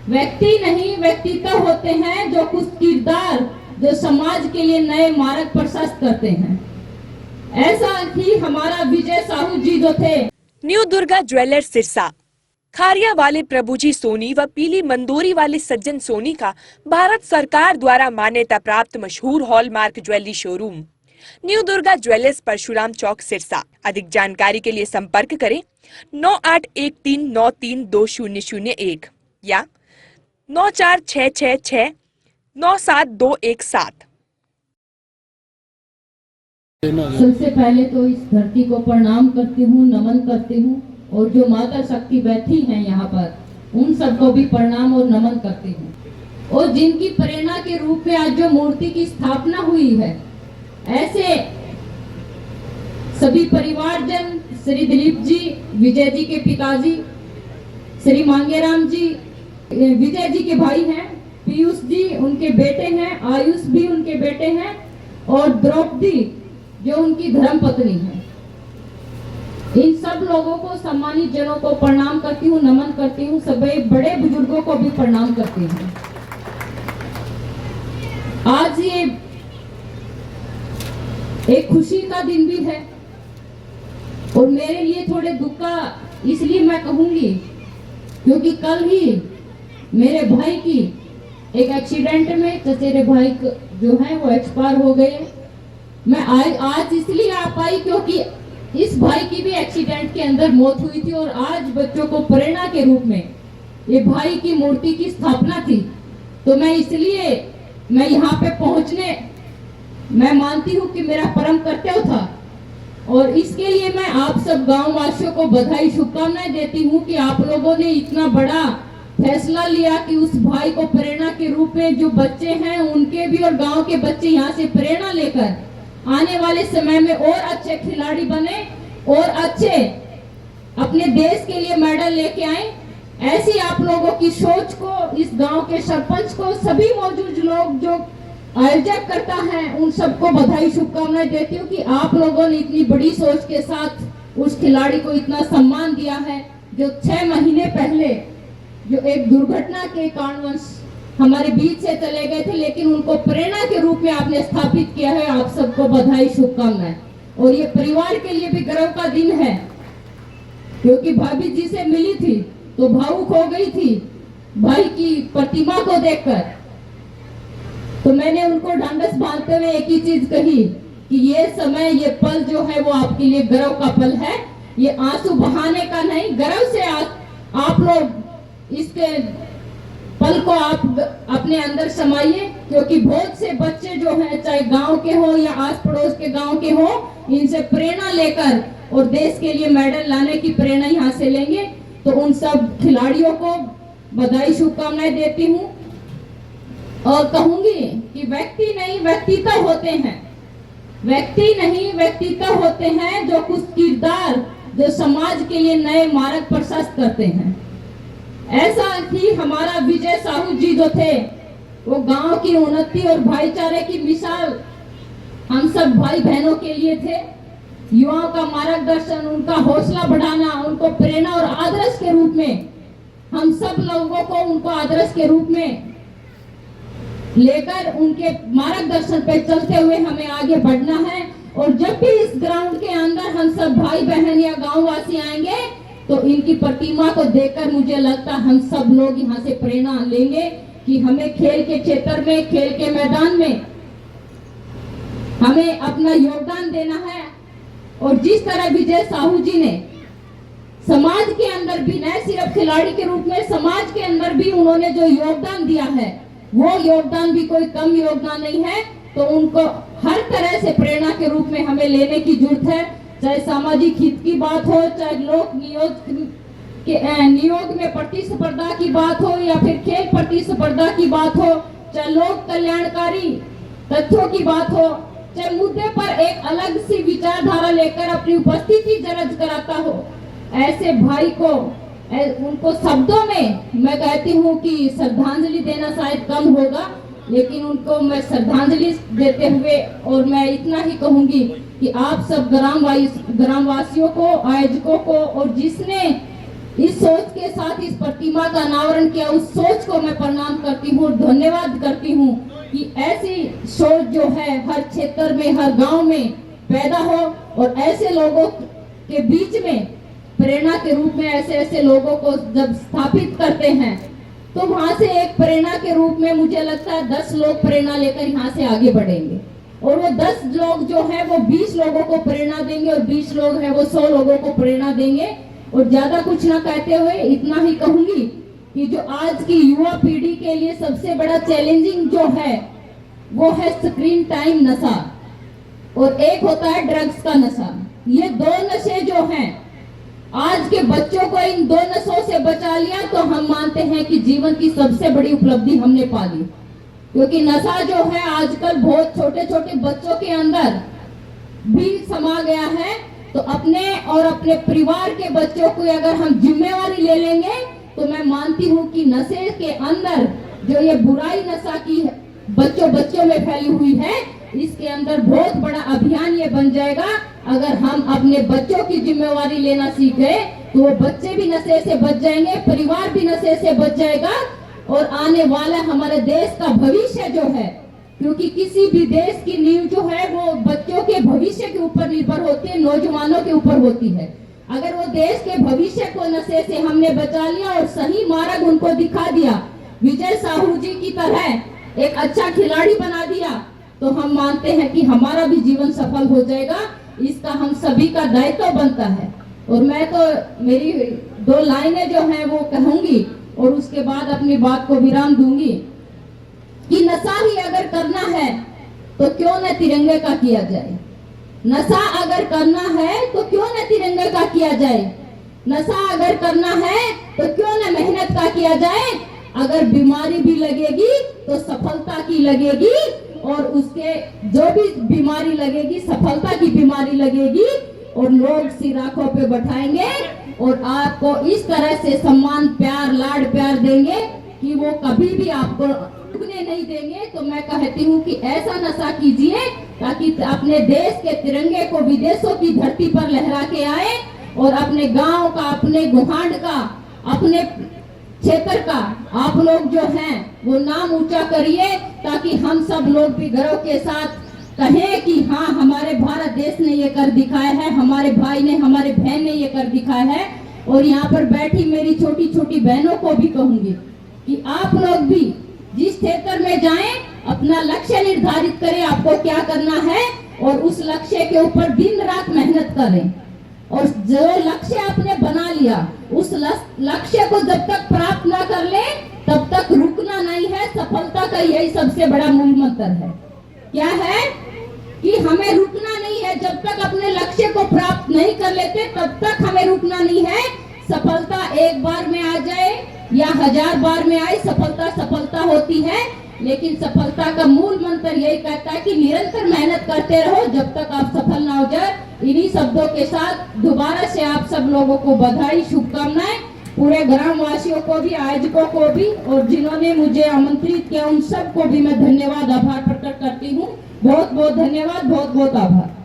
व्यक्ति नहीं व्यक्तित्व होते हैं जो कुछ किरदार जो समाज के लिए नए मार्ग प्रशस्त करते हैं। ऐसा ही हमारा विजय साहू जी जो थे। न्यू दुर्गा ज्वेलर्स सिरसा, खारिया वाले प्रभुजी सोनी व पीली मंदोरी वाले सज्जन सोनी का भारत सरकार द्वारा मान्यता प्राप्त मशहूर hallmark jewellery showroom new Durga jewellers Parshuram Chowk Sirsa. अधिक जानकारी के लिए संपर्क करें 9813932001 या 9466697217। सबसे पहले तो इस धरती को प्रणाम करती हूँ, नमन करती हूँ, और जो माता शक्ति बैठी हैं यहाँ पर उन सबको भी प्रणाम और नमन करती हूँ। और जिनकी प्रेरणा के रूप में आज जो मूर्ति की स्थापना हुई है, ऐसे सभी परिवारजन, श्री दिलीप जी, विजय जी के पिताजी, श्री मांगेराम जी, विजय जी के भाई हैं, पीयूष जी उनके बेटे हैं, आयुष भी उनके बेटे हैं, और द्रौपदी जो उनकी धर्मपत्नी है। इन सब लोगों को, सम्मानित जनों को प्रणाम करती हूँ, नमन करती हूँ। सभी बड़े बुजुर्गों को भी प्रणाम करती हूँ। आज ये एक खुशी का दिन भी है और मेरे लिए थोड़े दुख का इसलिए मैं कहूंगी क्योंकि कल ही मेरे भाई की एक एक्सीडेंट में चचेरे भाई जो है वो एक्सपायर हो गए। मैं आज इसलिए आ पाई क्योंकि इस भाई की भी एक्सीडेंट के अंदर मौत हुई थी और आज बच्चों को प्रेरणा के रूप में ये भाई की मूर्ति की स्थापना थी। तो मैं यहाँ पे पहुंचने मैं मानती हूँ कि मेरा परम कर्तव्य था और इसके लिए मैं आप सब गांव वासियों को बधाई, शुभकामनाएं देती हूँ कि आप लोगों ने इतना बड़ा फैसला लिया कि उस भाई को प्रेरणा के रूप में जो बच्चे हैं उनके भी और गांव के बच्चे यहाँ से प्रेरणा लेकर आने वाले समय में और अच्छे खिलाड़ी बने और अच्छे अपने देश के लिए मेडल लेके आए। ऐसी आप लोगों की सोच को, इस गांव के सरपंच को, सभी मौजूद लोग जो आयोजक करता है उन सबको बधाई, शुभकामनाएं देती हूँ कि आप लोगों ने इतनी बड़ी सोच के साथ उस खिलाड़ी को इतना सम्मान दिया है जो 6 महीने पहले जो एक दुर्घटना के कारणवश हमारे बीच से चले गए थे, लेकिन उनको प्रेरणा के रूप में आपने स्थापित किया है। आप सबको बधाई, शुभकामनाएं। और ये परिवार के लिए भी गर्व का दिन है क्योंकि भाभी जी से मिली थी तो भावुक हो गई थी भाई की प्रतिमा को देखकर। तो मैंने उनको ढांढस बांधते हुए एक ही चीज कही कि ये समय, ये पल जो है वो आपके लिए गर्व का पल है। ये आंसू बहाने का नहीं, गर्व से आप लोग इसके पल को आप अपने अंदर समाइए क्योंकि बहुत से बच्चे जो हैं, चाहे गांव के हो या आस पड़ोस के गांव के हो, इनसे प्रेरणा लेकर और देश के लिए मेडल लाने की प्रेरणा यहाँ से लेंगे। तो उन सब खिलाड़ियों को बधाई, शुभकामनाएं देती हूँ और कहूंगी कि व्यक्ति नहीं व्यक्तित्व होते हैं। व्यक्ति नहीं व्यक्तित्व होते हैं जो कुछ किरदार जो समाज के लिए नए मार्ग प्रशस्त करते हैं। ऐसा ही हमारा विजय साहू जी जो थे वो गांव की उन्नति और भाईचारे की मिसाल हम सब भाई बहनों के लिए थे। युवाओं का मार्गदर्शन, उनका हौसला बढ़ाना, उनको प्रेरणा और आदर्श के रूप में हम सब लोगों को उनको आदर्श के रूप में लेकर उनके मार्गदर्शन पे चलते हुए हमें आगे बढ़ना है। और जब भी इस ग्राउंड के अंदर हम सब भाई बहन या गांव वासी आएंगे तो इनकी प्रतिमा को देखकर मुझे लगता हम सब लोग यहाँ से प्रेरणा लेंगे कि हमें खेल के क्षेत्र में, खेल के मैदान में हमें अपना योगदान देना है। और जिस तरह विजय साहू जी ने समाज के अंदर भी, न सिर्फ खिलाड़ी के रूप में, समाज के अंदर भी उन्होंने जो योगदान दिया है वो योगदान भी कोई कम योगदान नहीं है। तो उनको हर तरह से प्रेरणा के रूप में हमें लेने की जरूरत है, चाहे सामाजिक हित की बात हो, चाहे लोक नियोग में प्रतिस्पर्धा की बात हो या फिर खेल प्रतिस्पर्धा की बात हो, चाहे लोक कल्याणकारी तथ्यों की बात हो, चाहे मुद्दे पर एक अलग सी विचारधारा लेकर अपनी उपस्थिति दर्ज कराता हो, ऐसे भाई को उनको शब्दों में मैं कहती हूँ कि श्रद्धांजलि देना शायद कम होगा, लेकिन उनको मैं श्रद्धांजलि देते हुए और मैं इतना ही कहूंगी कि आप सब ग्रामवासियों को, आयोजकों को और जिसने इस सोच के साथ इस प्रतिमा का अनावरण किया, उस सोच को मैं प्रणाम करती हूँ, धन्यवाद करती हूँ कि ऐसी सोच जो है हर क्षेत्र में, हर गांव में पैदा हो और ऐसे लोगों के बीच में प्रेरणा के रूप में ऐसे ऐसे लोगों को जब स्थापित करते हैं तो वहां से एक प्रेरणा के रूप में मुझे लगता है 10 लोग प्रेरणा लेकर यहाँ से आगे बढ़ेंगे और वो 10 लोग जो है वो 20 लोगों को प्रेरणा देंगे और 20 लोग हैं वो 100 लोगों को प्रेरणा देंगे। और ज्यादा कुछ ना कहते हुए इतना ही कहूंगी कि जो आज की युवा पीढ़ी के लिए सबसे बड़ा चैलेंजिंग जो है वो है स्क्रीन टाइम नशा और एक होता है ड्रग्स का नशा। ये दो नशे जो हैं आज के बच्चों को इन दो नशों से बचा लिया तो हम मानते हैं कि जीवन की सबसे बड़ी उपलब्धि हमने पा ली, क्योंकि नशा जो है आजकल बहुत छोटे छोटे बच्चों के अंदर भी समा गया है। तो अपने और अपने परिवार के बच्चों को अगर हम जिम्मेवारी ले लेंगे तो मैं मानती हूँ कि नशे के अंदर जो ये बुराई नशा की बच्चों में फैली हुई है, इसके अंदर बहुत बड़ा अभियान ये बन जाएगा। अगर हम अपने बच्चों की जिम्मेवारी लेना सीख गए तो वो बच्चे भी नशे से बच जाएंगे, परिवार भी नशे से बच जाएगा और आने वाला हमारे देश का भविष्य जो है, क्योंकि किसी भी देश की नींव जो है वो बच्चों के भविष्य के ऊपर निर्भर होती है, नौजवानों के ऊपर होती है। अगर वो देश के भविष्य को नशे से हमने बचा लिया और सही मार्ग उनको दिखा दिया, विजय साहू जी की तरह एक अच्छा खिलाड़ी बना दिया, तो हम मानते हैं कि हमारा भी जीवन सफल हो जाएगा। इसका हम सभी का दायित्व बनता है। और मैं तो मेरी 2 लाइनें जो हैं वो कहूंगी और उसके बाद अपनी बात को विराम दूंगी कि नशा ही अगर करना है तो क्यों न तिरंगे का किया जाए। नशा अगर करना है तो क्यों न तिरंगे का किया जाए। नशा अगर करना है तो क्यों न मेहनत का किया जाए। अगर बीमारी भी लगेगी तो सफलता की लगेगी और उसके जो भी बीमारी लगेगी सफलता की बीमारी लगेगी और लोग सिर आंखों पे बैठाएंगे और आपको इस तरह से सम्मान, प्यार, लाड प्यार देंगे कि वो कभी भी आपको रुकने नहीं देंगे। तो मैं कहती हूँ कि ऐसा नशा कीजिए ताकि अपने देश के तिरंगे को विदेशों की धरती पर लहरा के आए और अपने गांव का, अपने गुहांड का, अपने क्षेत्र का आप लोग जो हैं वो नाम ऊंचा करिए ताकि हम सब लोग भी गर्व के साथ कहें कि हाँ, हमारे भारत देश ने ये कर दिखाया है, हमारे भाई ने, हमारे बहन ने ये कर दिखाया है। और यहाँ पर बैठी मेरी छोटी छोटी बहनों को भी कहूंगी कि आप लोग भी जिस क्षेत्र में जाएं अपना लक्ष्य निर्धारित करें, आपको क्या करना है और उस लक्ष्य के ऊपर दिन रात मेहनत करें। और जो लक्ष्य आपने बना लिया उस लक्ष्य को जब तक प्राप्त ना कर ले तब तक रुकना नहीं है। सफलता का यही सबसे बड़ा मूल मंत्र है। क्या है कि हमें रुकना नहीं है। जब तक अपने लक्ष्य को प्राप्त नहीं कर लेते तब तक हमें रुकना नहीं है। सफलता एक बार में आ जाए या 1000 बार में आए, सफलता सफलता होती है, लेकिन सफलता का मूल मंत्र यही कहता है कि निरंतर मेहनत करते रहो जब तक आप सफल ना हो जाए। इन्हीं शब्दों के साथ दोबारा से आप सब लोगों को बधाई, शुभकामनाएं, पूरे ग्रामवासियों को भी, आयोजकों को भी और जिन्होंने मुझे आमंत्रित किया उन सबको भी मैं धन्यवाद, आभार प्रकट करती हूँ। बहुत बहुत धन्यवाद, बहुत बहुत आभार।